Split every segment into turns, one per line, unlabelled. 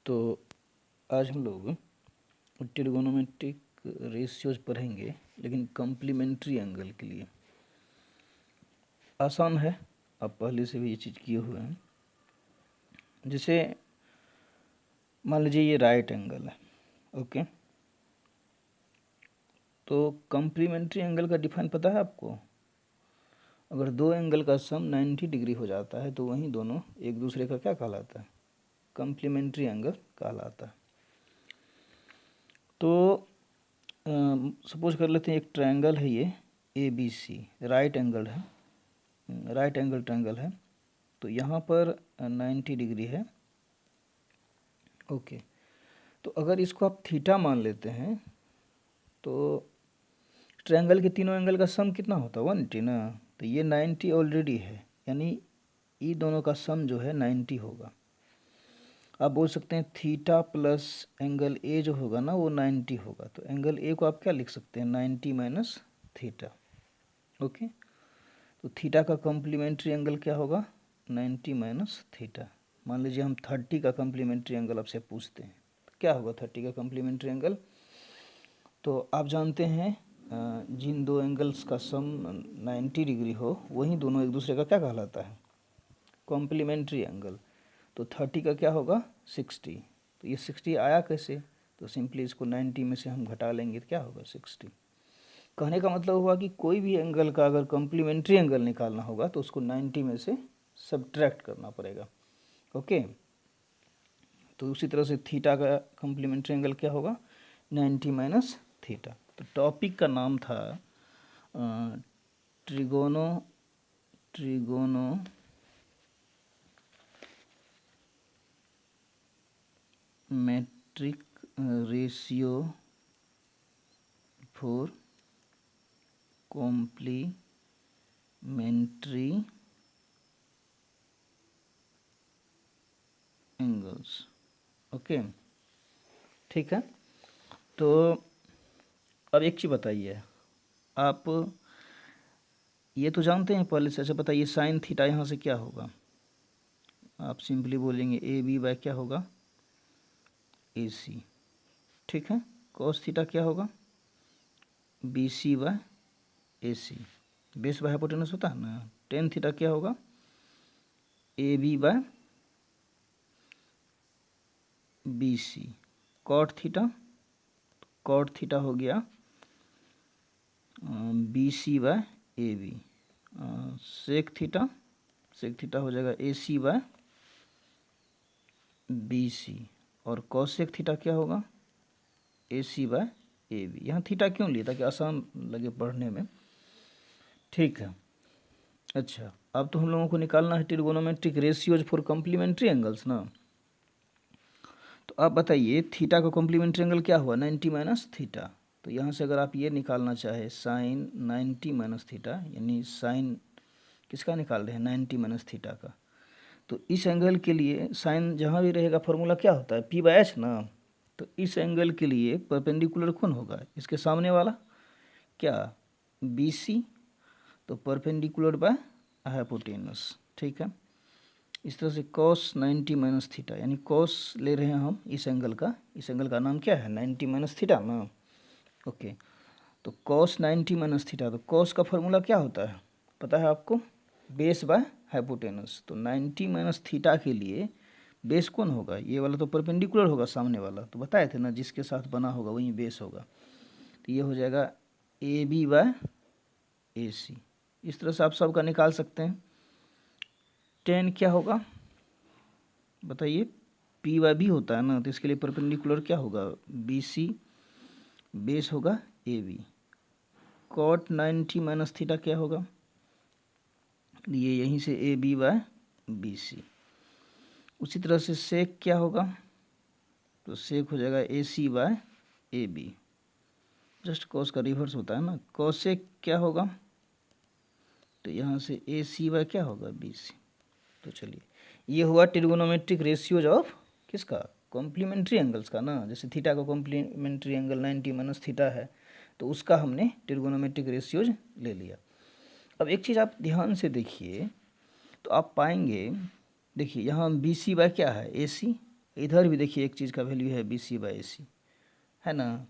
तो आज हम लोग ट्रिगोनोमेट्रिक रेशियोज पढ़ेंगे, लेकिन कॉम्प्लीमेंट्री एंगल के लिए। आसान है, आप पहले से भी ये चीज़ किए हुए हैं। जैसे मान लीजिए ये राइट एंगल है, ओके। तो कॉम्प्लीमेंट्री एंगल का डिफाइन पता है आपको? अगर दो एंगल का सम 90 डिग्री हो जाता है तो वहीं दोनों एक दूसरे का क्या कहलाता है? कॉम्प्लीमेंट्री एंगल कहलाता है। तो सपोज कर लेते हैं एक ट्रायंगल है, ये ABC राइट एंगल है, राइट एंगल ट्रायंगल है। तो यहाँ पर 90 डिग्री है, ओके। तो अगर इसको आप थीटा मान लेते हैं तो ट्रायंगल के तीनों एंगल का सम कितना होता है? 180 ना। तो ये 90 ऑलरेडी है, यानी ये दोनों का सम जो है 90 होगा। आप बोल सकते हैं थीटा प्लस एंगल ए जो होगा ना वो 90 होगा। तो एंगल ए को आप क्या लिख सकते हैं? 90 माइनस थीटा, ओके। तो थीटा का कॉम्प्लीमेंट्री एंगल क्या होगा? 90 माइनस थीटा। मान लीजिए हम 30 का कॉम्प्लीमेंट्री एंगल आपसे पूछते हैं, तो क्या होगा 30 का कॉम्प्लीमेंट्री एंगल? तो आप जानते हैं जिन दो एंगल्स का सम 90 डिग्री हो वहीं दोनों एक दूसरे का क्या कहलाता है? Complementary angle. तो 30 का क्या होगा? 60। तो ये 60 आया कैसे? तो सिंपली इसको 90 में से हम घटा लेंगे तो क्या होगा? 60। कहने का मतलब हुआ कि कोई भी एंगल का अगर कॉम्प्लीमेंट्री एंगल निकालना होगा तो उसको 90 में से सब्ट्रैक्ट करना पड़ेगा, ओके। तो उसी तरह से थीटा का कॉम्प्लीमेंट्री एंगल क्या होगा? 90 माइनस थीटा। तो टॉपिक का नाम था trigonometric ratio for complementary angles, okay. ठीक है। तो अब एक चीज़ बताइए, आप ये तो जानते हैं पहले से। अच्छा बताइए, साइन थीटा यहाँ से क्या होगा? आप सिंपली बोलेंगे ए बी बाय क्या होगा? ए सी, ठीक है। कॉस थीटा क्या होगा? B C by A C, base by hypotenuse होता है ना। टेन थीटा क्या होगा? A B by B C. Cot theta हो गया B C by A B. Sec theta हो जाएगा ए सी बाय बी सी। और कॉसेक थीटा क्या होगा? ए सी बाय ए बी। यहाँ थीटा क्यों लिया? ताकि आसान लगे पढ़ने में, ठीक है। अच्छा, अब तो हम लोगों को निकालना है trigonometric ratios for complementary angles ना। तो आप बताइए थीटा का कॉम्प्लीमेंट्री एंगल क्या हुआ? 90 माइनस थीटा। तो यहाँ से अगर आप ये निकालना चाहे साइन 90 माइनस थीटा, यानी साइन किसका निकाल रहे हैं? 90 माइनस थीटा का। तो इस एंगल के लिए साइन जहाँ भी रहेगा फॉर्मूला क्या होता है? पी बाय एच ना। तो इस एंगल के लिए परपेंडिकुलर कौन होगा? इसके सामने वाला क्या? B C. तो परपेंडिकुलर बाय हाइपोटेनस, ठीक है। इस तरह से कॉस 90 माइनस थीटा, यानी कॉस ले रहे हैं हम इस एंगल का। इस एंगल का नाम क्या है? 90 माइनस थीटा ना, ओके। तो कॉस 90 माइनस थीटा, तो कॉस का फॉर्मूला क्या होता है पता है आपको? Base by hypotenuse. तो 90 माइनस थीटा के लिए बेस कौन होगा? ये वाला तो परपेंडिकुलर होगा सामने वाला, तो बताए थे ना, जिसके साथ बना होगा वही बेस होगा। तो ये हो जाएगा ए बी बाय ए सी। इस तरह से आप सबका निकाल सकते हैं। 10 क्या होगा बताइए? पी वाई भी होता है ना, तो इसके लिए परपेंडिकुलर क्या होगा? बी सी, बेस होगा A B. Cot 90 minus theta क्या होगा? ये यहीं से A B by B C. उसी तरह से सेक क्या होगा? तो सेक हो जाएगा A C by A B. Just cos का रिवर्स होता है ना। कॉसेक क्या होगा? तो यहाँ से ए सी बाय क्या होगा? B C. तो चलिए, ये हुआ ट्रिगोनोमेट्रिक रेशियोज ऑफ किसका? कॉम्प्लीमेंट्री एंगल्स का ना। जैसे थीटा का कॉम्प्लीमेंट्री एंगल 90 माइनस थीटा है, तो उसका हमने ट्रिगोनोमेट्रिक रेशियोज ले लिया। अब एक चीज़ आप ध्यान से देखिए, तो आप पाएंगे, देखिए यहाँ बी सी बाय क्या है? ए सी। इधर भी देखिए एक चीज़ का वैल्यू है BC/AC, है ना।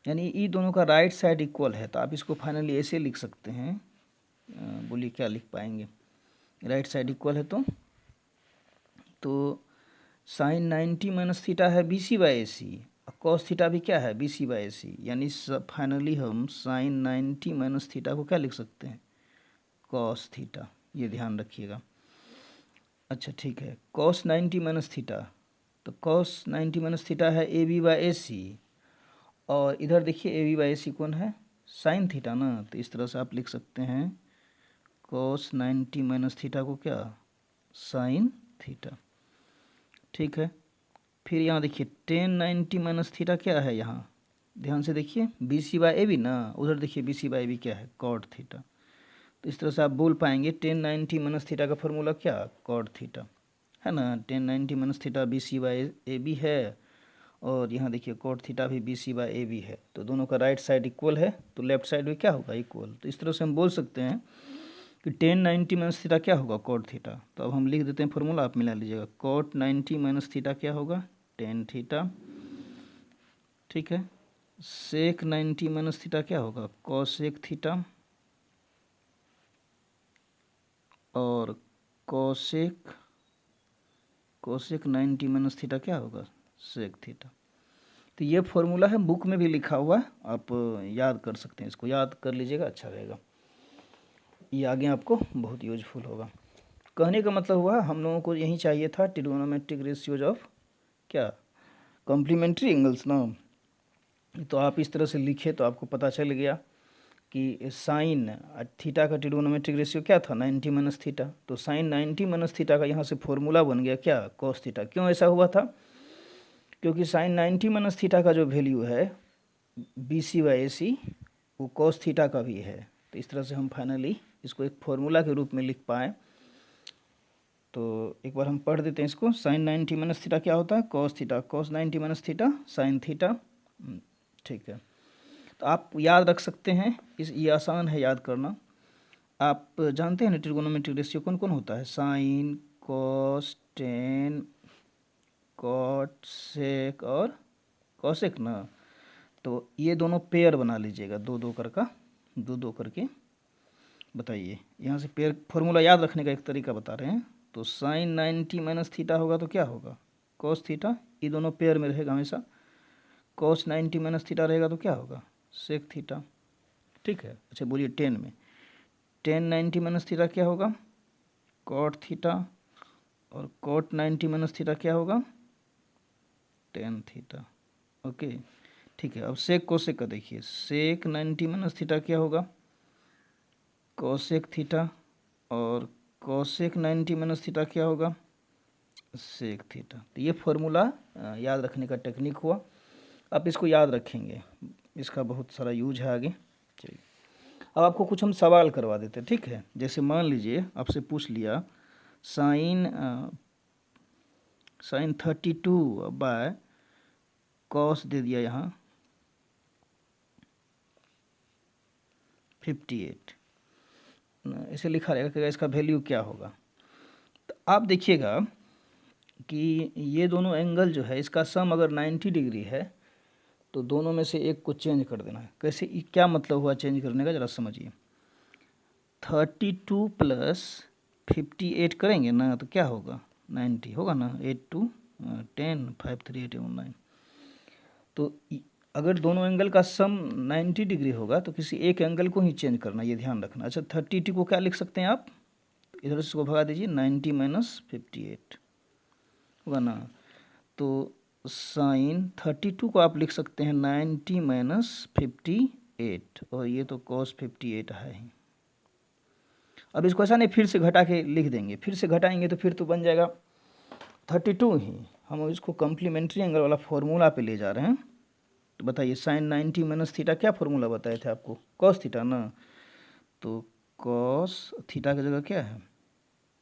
यानी ये दोनों का राइट साइड इक्वल है, तो आप इसको फाइनली ऐसे लिख सकते हैं। बोलिए क्या लिख पाएंगे, राइट साइड इक्वल है तो साइन 90 माइनस थीटा है BC/AC, और कॉस थीटा भी क्या है BC/AC, यानी फाइनली हम साइन 90 माइनस थीटा को क्या लिख सकते हैं, कॉस थीटा। ये ध्यान रखिएगा। अच्छा ठीक है, कॉस 90 माइनस थीटा, तो कॉस 90 माइनस थीटा है AB/AC, और इधर देखिए AB/AC कौन है, साइन थीटा ना, तो इस तरह से आप लिख सकते हैं कॉस 90 माइनस थीटा को क्या, साइन थीटा। ठीक है, फिर यहाँ देखिए टेन 90 माइनस थीटा क्या है, यहाँ ध्यान से देखिए BC/AB ना, उधर देखिए BC/AB क्या है, कॉट थीटा। तो इस तरह से आप बोल पाएंगे टेन 90 माइनस थीटा का फॉर्मूला क्या, कॉट थीटा, है ना। टेन 90 माइनस थीटा BC/AB है, और यहाँ देखिए कॉट थीटा भी BC/AB है, तो दोनों का राइट साइड इक्वल है, तो लेफ्ट साइड में क्या होगा, इक्वल। तो इस तरह से हम बोल सकते हैं कि टेन 90 माइनस थीटा क्या होगा, कॉट थीटा। तो अब हम लिख देते हैं फॉर्मूला, आप मिला लीजिएगा, कॉट 90 माइनस थीटा क्या होगा, टेन थीटा। ठीक है, सेक 90 माइनस थीटा क्या होगा, कॉसेक थीटा, और कोसेक 90 माइनस थीटा क्या होगा, सेक थीटा। तो ये फॉर्मूला है, बुक में भी लिखा हुआ है, आप याद कर सकते हैं, इसको याद कर लीजिएगा, अच्छा रहेगा, ये आगे आपको बहुत यूजफुल होगा। कहने का मतलब हुआ हम लोगों को यही चाहिए था, ट्रिगोनोमेट्रिक रेशियोज ऑफ क्या, कॉम्प्लीमेंट्री एंगल्स ना। तो आप इस तरह से लिखे तो आपको पता चल गया कि साइन थीटा का ट्रिगोनोमेट्रिक रेशियो क्या था, 90 माइनस थीटा। तो साइन 90 माइनस थीटा का यहाँ से फॉर्मूला बन गया क्या, कॉस थीटा। क्यों ऐसा हुआ था, क्योंकि साइन 90 माइनस थीटा का जो वैल्यू है BC/AC वो कॉस थीटा का भी है। तो इस तरह से हम फाइनली इसको एक फॉर्मूला के रूप में लिख पाए। तो एक बार हम पढ़ देते हैं इसको, साइन 90 माइनस थीटा क्या होता है, cos theta, cos 90 minus theta sine theta. ठीक है, तो आप याद रख सकते हैं, ये आसान है याद करना। आप जानते हैं ना ट्रिगोनोमेट्रिक रेशियो कौन कौन होता है, साइन, कॉस, टेन, कॉट, सेक और कॉसेक ना। तो ये दोनों पेयर बना लीजिएगा, दो दो करके बताइए। यहाँ से पेयर फॉर्मूला याद रखने का एक तरीका बता रहे हैं। तो साइन 90 माइनस थीटा होगा तो क्या होगा, कॉस थीटा, ये दोनों पेयर में रहेगा हमेशा। कॉस 90 माइनस थीटा रहेगा तो क्या होगा, सेक थीटा। ठीक है, अच्छा बोलिए टेन में, टेन 90 माइनस थीटा क्या होगा, कॉट थीटा, और कॉट 90 माइनस थीटा क्या होगा, टेन थीटा। ओके ठीक है, अब सेक कोसेक का देखिए, सेक 90 माइनस थीटा क्या होगा, कोसेक थीटा, और कोसेक 90 माइनस थीटा क्या होगा, सेक थीटा। तो ये फॉर्मूला याद रखने का टेक्निक हुआ, आप इसको याद रखेंगे, इसका बहुत सारा यूज है आगे। चलिए अब आपको कुछ हम सवाल करवा देते हैं, ठीक है। जैसे मान लीजिए आपसे पूछ लिया साइन 32 कॉस दे दिया यहाँ 58, ऐसे लिखा रहेगा कि इसका वैल्यू क्या होगा। तो आप देखिएगा कि ये दोनों एंगल जो है इसका सम अगर 90 डिग्री है तो दोनों में से एक को चेंज कर देना है। कैसे, क्या मतलब हुआ चेंज करने का, ज़रा समझिए। 32 प्लस 58 करेंगे ना तो क्या होगा, 90 होगा ना, 8 2 10 5 3 8 9। तो अगर दोनों एंगल का सम 90 डिग्री होगा तो किसी एक एंगल को ही चेंज करना, ये ध्यान रखना। अच्छा 32 को क्या लिख सकते हैं आप, इधर से इसको भगा दीजिए, 90 माइनस 58 होगा ना। तो साइन 32 को आप लिख सकते हैं 90 माइनस 58, और ये तो कॉस 58 है ही। अब इसको ऐसा नहीं फिर से घटा के लिख देंगे, फिर से घटाएंगे तो फिर तो बन जाएगा 32 ही। हम इसको कॉम्प्लीमेंट्री एंगल वाला फॉर्मूला पे ले जा रहे हैं। तो बताइए साइन 90 माइनस थीटा क्या फॉर्मूला बताए थे आपको, कॉस थीटा ना। तो कॉस थीटा की जगह क्या है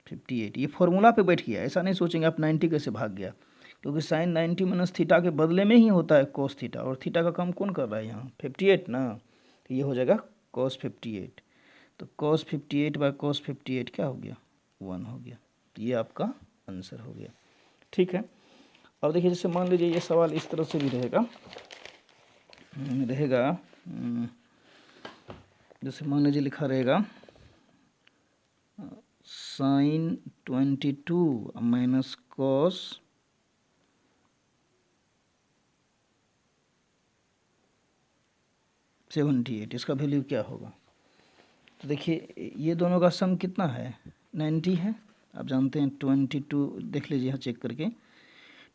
58, ये फॉर्मूला पे बैठ गया। ऐसा नहीं सोचेंगे आप 90 कैसे भाग गया, क्योंकि साइन 90 माइनस थीटा के बदले में ही होता है कॉस थीटा, और थीटा का काम कौन कर रहा है यहाँ 58 ना। तो ये हो जाएगा कॉस 58। तो कॉस 58 बाय कॉस 58 क्या हो गया, 1 हो गया। तो ये आपका आंसर हो गया। ठीक है, अब देखिए जैसे मान लीजिए ये सवाल इस तरह से भी रहेगा जैसे मान लीजिए लिखा रहेगा साइन 22 माइनस कॉस 78, इसका वैल्यू क्या होगा। तो देखिए ये दोनों का सम कितना है, 90 है। आप जानते हैं 22, देख लीजिए यहाँ चेक करके,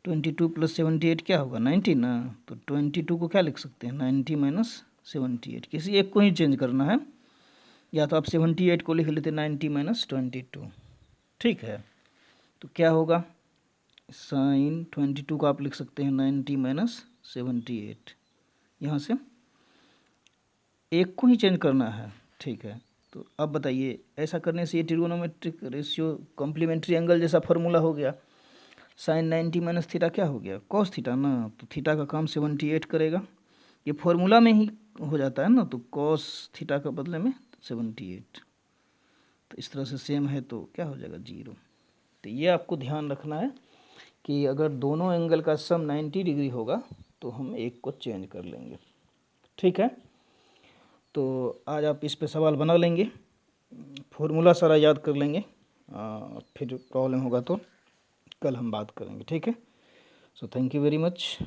22 प्लस 78 क्या होगा, 90 ना। तो 22 को क्या लिख सकते हैं, 90 माइनस 78, किसी एक को ही चेंज करना है, या तो आप 78 को लिख लेते 90 माइनस 22, ठीक है। तो क्या होगा, साइन 22 को आप लिख सकते हैं 90 माइनस 78, यहाँ से एक को ही चेंज करना है, ठीक है। तो अब बताइए ऐसा करने से ये ट्रिगोनोमेट्रिक रेशियो कॉम्प्लीमेंट्री एंगल जैसा फॉर्मूला हो गया। साइन 90 माइनस थीटा क्या हो गया, कॉस थीटा ना। तो थीटा का काम 78 करेगा, ये फॉर्मूला में ही हो जाता है ना। तो कॉस थीटा का बदले में 78, तो इस तरह से सेम है तो क्या हो जाएगा, 0। तो ये आपको ध्यान रखना है कि अगर दोनों एंगल का सम 90 डिग्री होगा तो हम एक को चेंज कर लेंगे, ठीक है। तो आज आप इस पे सवाल बना लेंगे, फॉर्मूला सारा याद कर लेंगे, फिर प्रॉब्लम होगा तो कल हम बात करेंगे, ठीक है। So thank you very much.